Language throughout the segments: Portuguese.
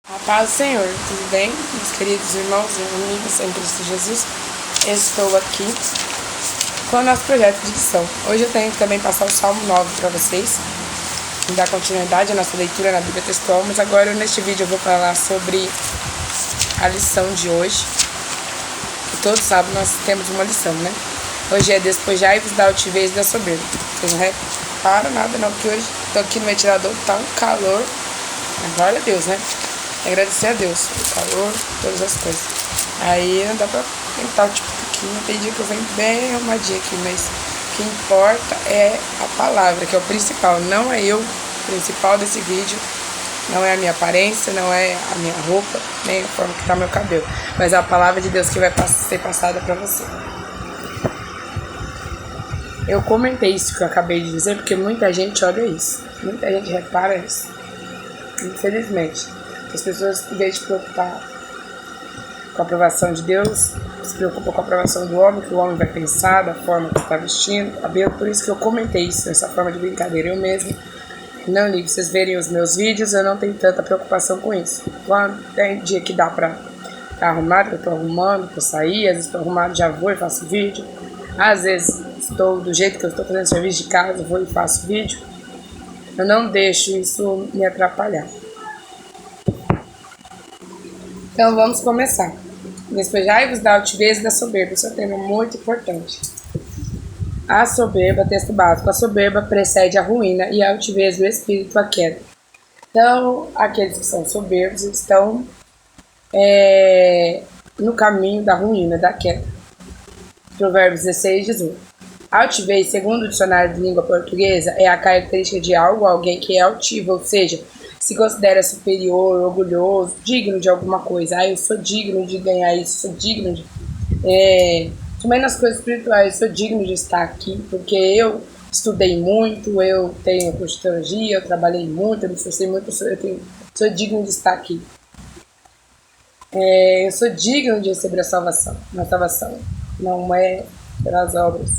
A paz do Senhor, tudo bem? Meus queridos irmãos e amigos em Cristo Jesus, estou aqui com o nosso projeto de lição. Hoje eu tenho que também passar o Salmo 9 para vocês, e dar continuidade à nossa leitura na Bíblia Textual, mas agora neste vídeo eu vou falar sobre a lição de hoje. E todos sabem, nós temos uma lição, né? Hoje é despojai-vos da altivez e da soberba. Vocês não reparam nada não, porque hoje estou aqui no ventilador, tá um calor, glória a Deus, né? Agradecer a Deus o calor, todas as coisas. Aí não dá pra tentar tipo um pouquinho. Tem dia que eu venho bem arrumadinha aqui, mas o que importa é a palavra, que é o principal. Não é eu, o principal desse vídeo. Não é a minha aparência, não é a minha roupa, nem a forma que tá meu cabelo. Mas é a palavra de Deus que vai ser passada pra você. Eu comentei isso que eu acabei de dizer, porque muita gente olha isso. Muita gente repara isso. Infelizmente. As pessoas, em vez de se preocupar com a aprovação de Deus, se preocupam com a aprovação do homem, que o homem vai pensar, da forma que está vestindo, cabelo. Por isso que eu comentei isso, essa forma de brincadeira. Eu mesmo não ligo. Vocês verem os meus vídeos, eu não tenho tanta preocupação com isso. Quando tem dia que dá pra estar arrumado, que eu tô arrumando, pra sair, às vezes estou arrumado, já vou e faço vídeo. Às vezes estou do jeito que eu estou fazendo serviço de casa, vou e faço vídeo. Eu não deixo isso me atrapalhar. Então vamos começar. Despojai-vos da altivez e da soberba. Esse é um tema muito importante. A soberba, texto básico, a soberba precede a ruína e a altivez do espírito a queda. Então, aqueles que são soberbos estão no caminho da ruína, da queda. Provérbios 16, 18. A altivez, segundo o dicionário de língua portuguesa, é a característica de algo ou alguém que é altivo, ou seja, se considera superior, orgulhoso, digno de alguma coisa. Eu sou digno de ganhar isso, sou digno de... também nas coisas espirituais, eu sou digno de estar aqui, porque eu estudei muito, eu tenho curso de teologia, eu trabalhei muito, eu me esforcei muito, sou digno de estar aqui. Eu sou digno de receber a salvação. A salvação não é pelas obras.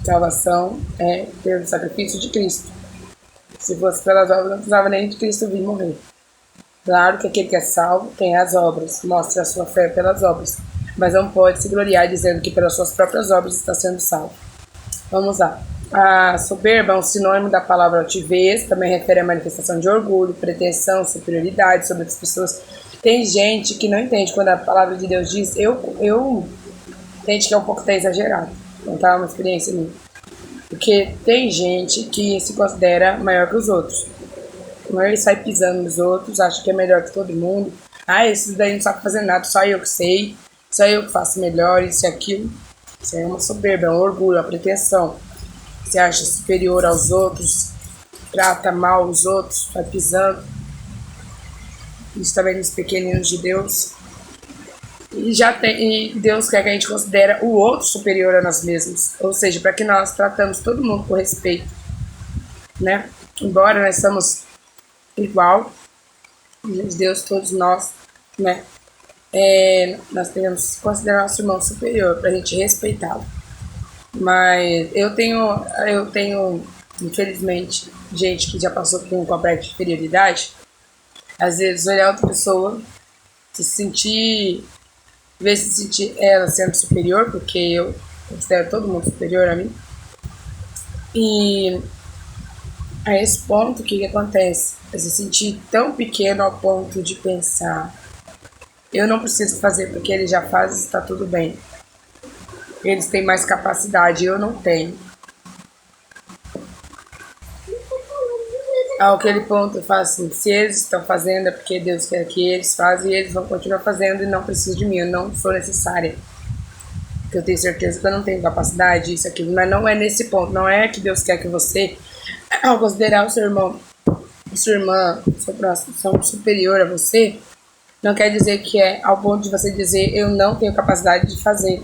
Salvação é pelo sacrifício de Cristo. Se fosse pelas obras, não precisava nem de Cristo vir morrer. Claro que aquele que é salvo tem as obras, mostra a sua fé pelas obras, mas não pode se gloriar dizendo que pelas suas próprias obras está sendo salvo. Vamos lá. A soberba é um sinônimo da palavra altivez, também refere à manifestação de orgulho, pretensão, superioridade sobre as pessoas. Tem gente que não entende quando a palavra de Deus diz, tem gente que é um pouco até exagerado. Contar uma experiência minha. Porque tem gente que se considera maior que os outros. Ele sai pisando nos outros, acha que é melhor que todo mundo. Esses daí não sabem fazer nada, só eu que sei, só eu que faço melhor, isso e aquilo. Isso é uma soberba, é um orgulho, uma pretensão. Se acha superior aos outros, trata mal os outros, vai pisando. Isso também nos pequeninos de Deus. E Deus quer que a gente considere o outro superior a nós mesmos. Ou seja, para que nós tratamos todo mundo com respeito, né? Embora nós somos igual, Deus, todos nós, né? Nós temos que considerar nosso irmão superior para a gente respeitá-lo. Mas eu tenho, infelizmente, gente que já passou por um complexo de inferioridade. Às vezes olhar outra pessoa, se sentir ela sendo superior, porque eu considero todo mundo superior a mim. E a esse ponto, o que acontece? É se sentir tão pequeno ao ponto de pensar, eu não preciso fazer porque ele já faz e está tudo bem. Eles têm mais capacidade, eu não tenho. Aquele ponto eu falo assim, se eles estão fazendo é porque Deus quer que eles façam e eles vão continuar fazendo e não precisam de mim, eu não sou necessária. Porque eu tenho certeza que eu não tenho capacidade, isso, aquilo, mas não é nesse ponto, não é que Deus quer que você, ao considerar o seu irmão, sua irmã, seu próximo, são superior a você, não quer dizer que é ao ponto de você dizer, eu não tenho capacidade de fazer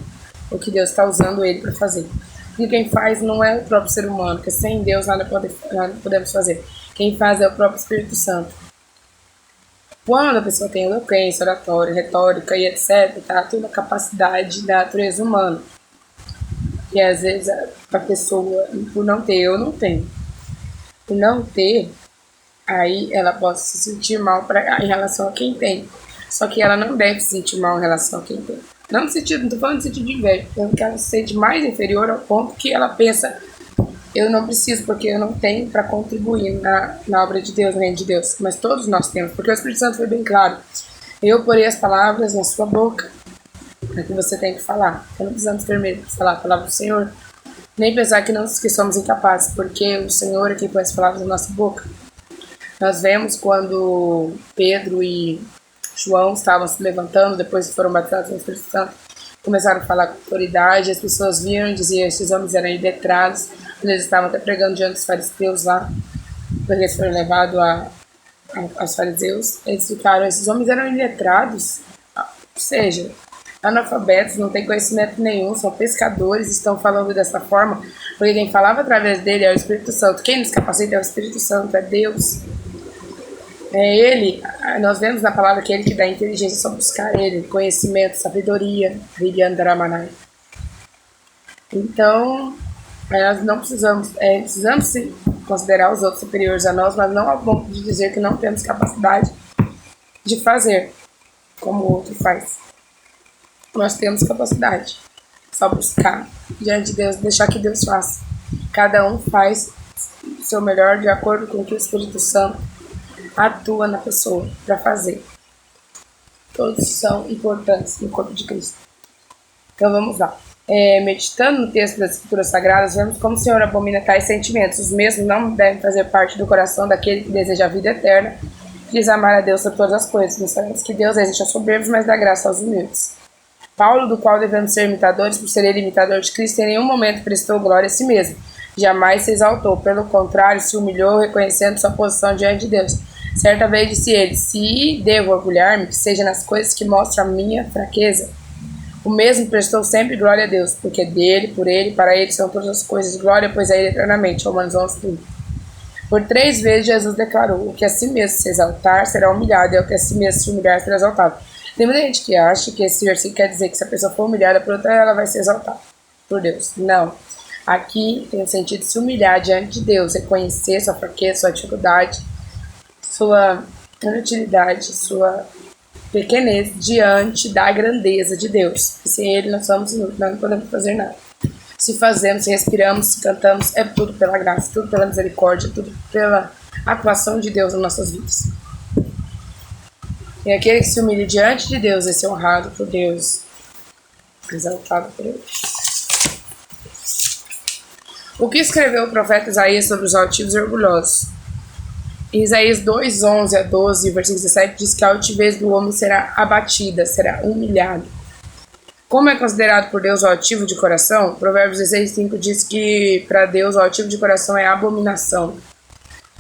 o que Deus está usando ele para fazer. E quem faz não é o próprio ser humano, porque sem Deus nada podemos fazer. Quem faz é o próprio Espírito Santo. Quando a pessoa tem eloquência, oratória, retórica e etc., tá tudo a capacidade da natureza humana. E às vezes a pessoa, por não ter, eu não tenho. Por não ter, aí ela possa se sentir mal em relação a quem tem. Só que ela não deve se sentir mal em relação a quem tem. Não no sentido, não tô falando no sentido de inveja, porque ela se sente mais inferior ao ponto que ela pensa, eu não preciso porque eu não tenho para contribuir na obra de Deus, nem de Deus. Mas todos nós temos, porque o Espírito Santo foi bem claro. Eu porei as palavras na sua boca, é que você tem que falar. Eu não precisamos ter medo de falar a palavra do Senhor, nem pensar que somos incapazes, porque o Senhor é quem põe as palavras na nossa boca. Nós vemos quando Pedro e João estavam se levantando, depois que foram batizados no Espírito Santo, começaram a falar com autoridade, as pessoas viram e diziam, esses homens eram iletrados, eles estavam até pregando diante dos fariseus lá, quando eles foram levados aos fariseus, eles ficaram, esses homens eram iletrados, ou seja, analfabetos, não têm conhecimento nenhum, são pescadores, estão falando dessa forma, porque quem falava através dele é o Espírito Santo, quem nos capacita é o Espírito Santo, é Deus. É Ele, nós vemos na palavra que é Ele que dá inteligência, só buscar Ele, conhecimento, sabedoria, Viryandaramanai. Então, nós não precisamos sim considerar os outros superiores a nós, mas não ao ponto de dizer que não temos capacidade de fazer como o outro faz. Nós temos capacidade, só buscar diante de Deus, deixar que Deus faça. Cada um faz o seu melhor de acordo com o que o Espírito Santo atua na pessoa para fazer. Todos são importantes no corpo de Cristo. Então vamos lá. Meditando no texto das Escrituras Sagradas, vemos como o Senhor abomina tais sentimentos. Os mesmos não devem fazer parte do coração daquele que deseja a vida eterna, que diz amar a Deus sobre todas as coisas. Nós sabemos que Deus resiste aos soberbos, mas dá graça aos humildes. Paulo, do qual devemos ser imitadores, por ser ele imitador de Cristo, em nenhum momento prestou glória a si mesmo. Jamais se exaltou, pelo contrário, se humilhou, reconhecendo sua posição diante de Deus. Certa vez disse ele, se devo orgulhar-me, que seja nas coisas que mostram a minha fraqueza. O mesmo prestou sempre glória a Deus, porque dele, por ele, para ele são todas as coisas, glória, pois a ele eternamente. Romanos 11:30. Por 3 vezes Jesus declarou, o que a si mesmo se exaltar será humilhado, e o que a si mesmo se humilhar será exaltado. Tem muita gente que acha que esse versículo quer dizer que se a pessoa for humilhada por outra, ela vai ser exaltada por Deus. Não. Aqui tem o sentido de se humilhar diante de Deus, reconhecer sua fraqueza, sua dificuldade, sua inutilidade, sua pequenez diante da grandeza de Deus. E sem Ele nós somos inúteis, nós não podemos fazer nada. Se fazemos, se respiramos, se cantamos, é tudo pela graça, tudo pela misericórdia, tudo pela atuação de Deus nas nossas vidas. E aquele que se humilha diante de Deus é ser honrado por Deus, exaltado por Deus. O que escreveu o profeta Isaías sobre os altivos e orgulhosos? Em Isaías 2:11-12, versículo 17, diz que a altivez do homem será abatida, será humilhado. Como é considerado por Deus o altivo de coração? Provérbios 16:5 diz que para Deus o altivo de coração é abominação.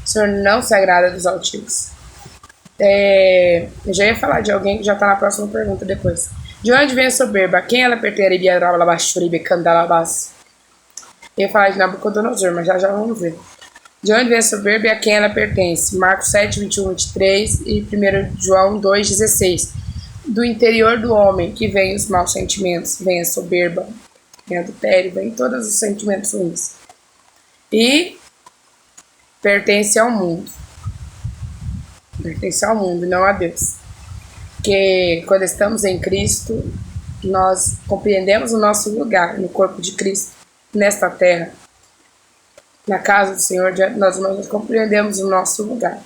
O Senhor não se agrada dos altivos. Eu já ia falar de alguém que já está na próxima pergunta depois. De onde vem a soberba? Quem ela pertence? Eu ia falar de Nabucodonosor, mas já vamos ver. De onde vem a soberba e a quem ela pertence? Marcos 7:21-23 e 1 João 2:16. Do interior do homem que vem os maus sentimentos, vem a soberba, vem a adultério, vem todos os sentimentos ruins. E pertence ao mundo. Pertence ao mundo, não a Deus. Porque quando estamos em Cristo, nós compreendemos o nosso lugar no corpo de Cristo, nesta terra. Na casa do Senhor, nós compreendemos o nosso lugar.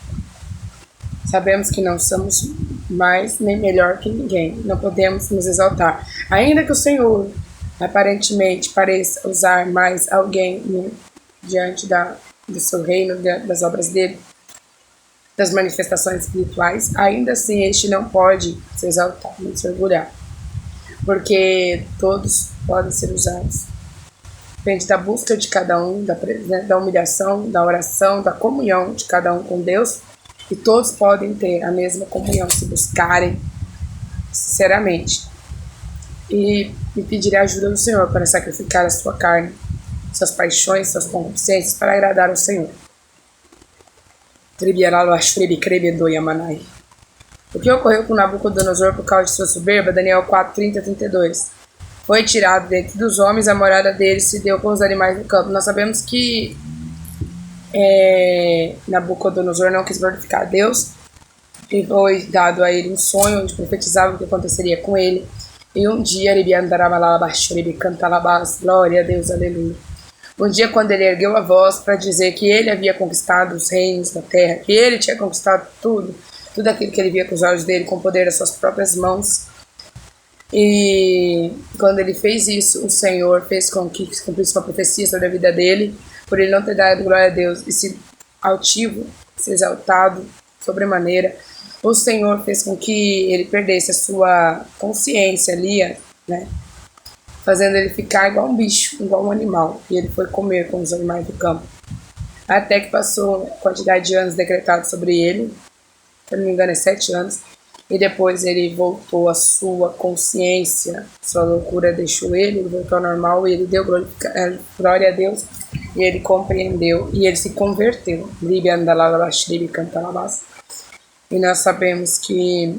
Sabemos que não somos mais nem melhor que ninguém. Não podemos nos exaltar. Ainda que o Senhor, aparentemente, pareça usar mais alguém diante do seu reino, das obras dele, das manifestações espirituais, ainda assim este não pode se exaltar, nem se orgulhar. Porque todos podem ser usados. Depende da busca de cada um, da humilhação, da oração, da comunhão de cada um com Deus. E todos podem ter a mesma comunhão se buscarem sinceramente. E pedir a ajuda do Senhor para sacrificar a sua carne, suas paixões, suas concupiscências para agradar ao Senhor. O que ocorreu com Nabucodonosor por causa de sua soberba? Daniel 4:30-32. Foi tirado dentre dos homens, a morada dele se deu com os animais do campo. Nós sabemos que Nabucodonosor não quis glorificar a Deus, e foi dado a ele um sonho onde profetizava o que aconteceria com ele. E um dia, glória a Deus, aleluia. Um dia, quando ele ergueu a voz para dizer que ele havia conquistado os reinos da terra, que ele tinha conquistado tudo aquilo que ele via com os olhos dele, com o poder das suas próprias mãos. E quando ele fez isso, o Senhor fez com que se cumprisse uma profecia sobre a vida dele, por ele não ter dado glória a Deus e se altivo, se exaltado sobremaneira. O Senhor fez com que ele perdesse a sua consciência ali, né? Fazendo ele ficar igual um bicho, igual um animal. E ele foi comer com os animais do campo. Até que passou a quantidade de anos decretados sobre ele, se não me engano é 7 anos, e depois ele voltou à sua consciência, sua loucura deixou ele voltou ao normal, e ele deu glória a Deus, e ele compreendeu, e ele se converteu. E nós sabemos que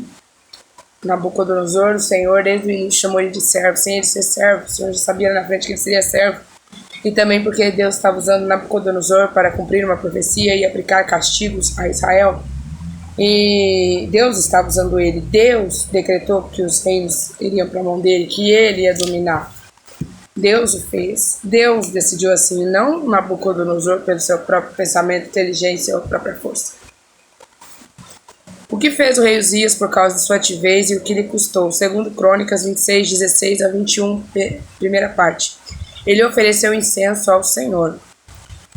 Nabucodonosor, o Senhor, desde o início chamou ele de servo, sem ele ser servo. O Senhor já sabia na frente que ele seria servo. E também porque Deus estava usando Nabucodonosor para cumprir uma profecia e aplicar castigos a Israel. E Deus estava usando ele. Deus decretou que os reinos iriam para a mão dele, que ele ia dominar. Deus o fez. Deus decidiu assim, não Nabucodonosor pelo seu próprio pensamento, inteligência ou própria força. O que fez o rei Uzias por causa de sua altivez e o que lhe custou? Segundo Crônicas 26, 16 a 21, primeira parte. Ele ofereceu incenso ao Senhor.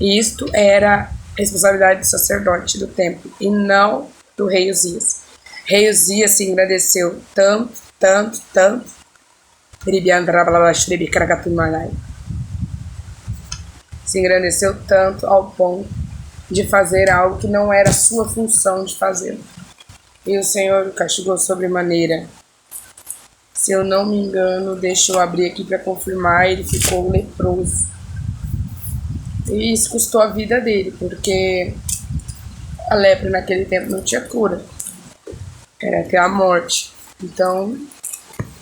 E isto era responsabilidade do sacerdote do templo e não do rei Uzias. Rei Uzias se engrandeceu tanto. Se engrandeceu tanto ao ponto de fazer algo que não era sua função de fazer. E o Senhor o castigou sobremaneira. Se eu não me engano, deixa eu abrir aqui para confirmar, ele ficou leproso. E isso custou a vida dele, porque a lepra naquele tempo não tinha cura. Era até a morte. Então,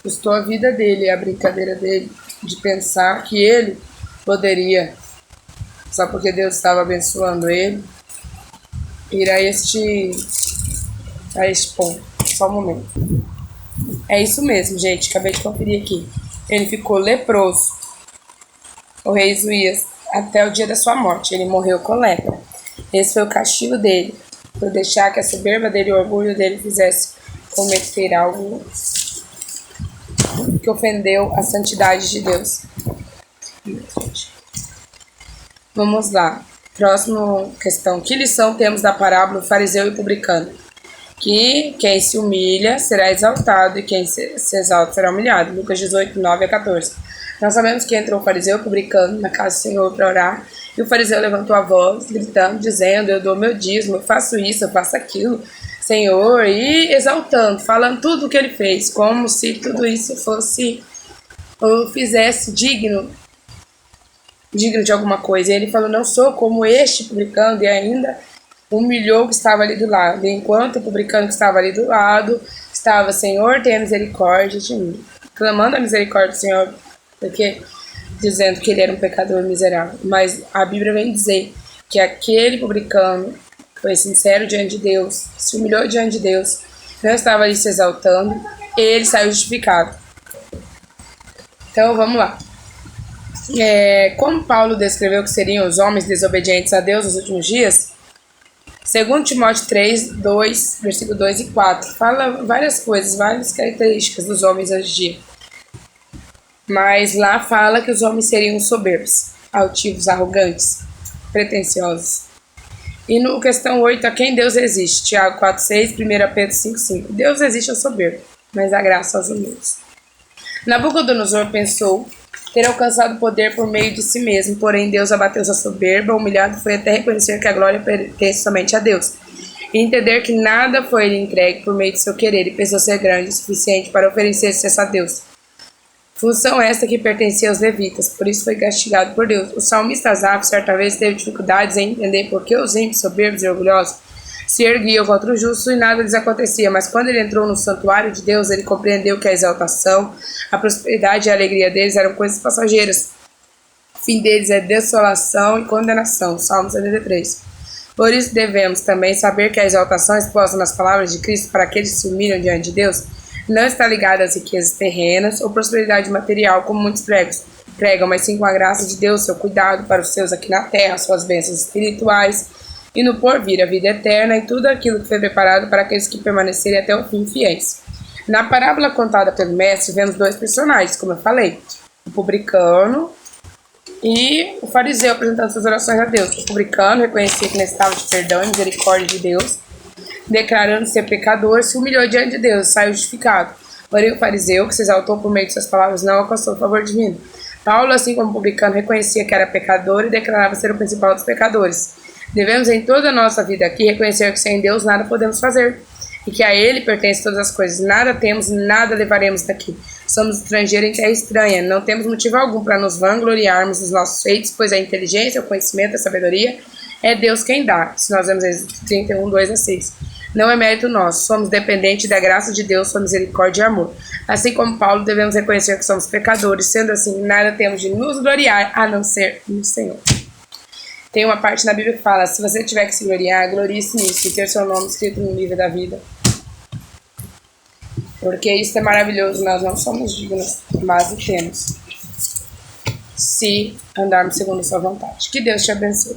custou a vida dele, a brincadeira dele, de pensar que ele poderia, só porque Deus estava abençoando ele, ir a este ponto. Só um momento. É isso mesmo, gente. Acabei de conferir aqui. Ele ficou leproso. O rei Uzias, até o dia da sua morte. Ele morreu com lepra. Esse foi o castigo dele, por deixar que a soberba dele e o orgulho dele fizesse cometer algo que ofendeu a santidade de Deus. Vamos lá. Próxima questão. Que lição temos da parábola do fariseu e publicano? Que quem se humilha será exaltado e quem se exalta será humilhado. Lucas 18, 9 a 14. Nós sabemos que entrou o fariseu publicano na casa do Senhor para orar, e o fariseu levantou a voz, gritando, dizendo: eu dou meu dízimo, eu faço isso, eu faço aquilo, Senhor, e exaltando, falando tudo o que ele fez, como se tudo isso fosse, ou fizesse digno de alguma coisa. E ele falou: não sou como este publicano, e ainda humilhou o que estava ali do lado. E enquanto o publicano que estava ali do lado estava: Senhor, tenha misericórdia de mim, clamando a misericórdia do Senhor, porque dizendo que ele era um pecador miserável. Mas a Bíblia vem dizer que aquele publicano foi sincero diante de Deus, se humilhou diante de Deus, não estava ali se exaltando, ele saiu justificado. Então vamos lá. Como Paulo descreveu que seriam os homens desobedientes a Deus nos últimos dias, segundo Timóteo 3, 2, versículo 2 e 4, fala várias coisas, várias características dos homens hoje em dia. Mas lá fala que os homens seriam soberbos, altivos, arrogantes, pretensiosos. E no questão 8, a quem Deus existe? Tiago 4, 6, 1 Pedro 5, 5. Deus existe ao soberbo, mas dá graça aos humildes. Nabucodonosor pensou ter alcançado o poder por meio de si mesmo, porém Deus abateu sua soberba, humilhado foi até reconhecer que a glória pertence somente a Deus, e entender que nada foi lhe entregue por meio de seu querer, e pensou ser grande o suficiente para oferecer-se a Deus. Função esta que pertencia aos levitas, por isso foi castigado por Deus. O salmista Asaf certa vez teve dificuldades em entender por que os ímpios, soberbos e orgulhosos se erguiam contra o justo e nada lhes acontecia, mas quando ele entrou no santuário de Deus, ele compreendeu que a exaltação, a prosperidade e a alegria deles eram coisas passageiras. O fim deles é desolação e condenação. Salmo 73. Por isso devemos também saber que a exaltação exposta nas palavras de Cristo para aqueles que se humilham diante de Deus não está ligada às riquezas terrenas ou prosperidade material, como muitos pregam, mas sim com a graça de Deus, seu cuidado para os seus aqui na terra, suas bênçãos espirituais e no porvir, a vida eterna e tudo aquilo que foi preparado para aqueles que permanecerem até o fim fiéis. Na parábola contada pelo mestre, vemos dois personagens, como eu falei, o publicano e o fariseu apresentando suas orações a Deus. O publicano reconhecia que necessitava de perdão e misericórdia de Deus, declarando ser pecador, se humilhou diante de Deus e saiu justificado. Porém, o fariseu, que se exaltou por meio de suas palavras, não alcançou o favor divino. Paulo, assim como o publicano, reconhecia que era pecador e declarava ser o principal dos pecadores. Devemos em toda a nossa vida aqui reconhecer que sem Deus nada podemos fazer e que a Ele pertence todas as coisas. Nada temos, nada levaremos daqui. Somos estrangeiros em terra estranha. Não temos motivo algum para nos vangloriarmos dos nossos feitos, pois a inteligência, o conhecimento, a sabedoria é Deus quem dá. Se nós vemos Êxodo 31, 2-6. Não é mérito nosso, somos dependentes da graça de Deus, sua misericórdia e amor. Assim como Paulo, devemos reconhecer que somos pecadores, sendo assim, nada temos de nos gloriar a não ser no Senhor. Tem uma parte na Bíblia que fala, se você tiver que se gloriar, glorie-se nisso, e ter seu nome escrito no livro da vida. Porque isso é maravilhoso, nós não somos dignos, mas o temos, se andarmos segundo a sua vontade. Que Deus te abençoe.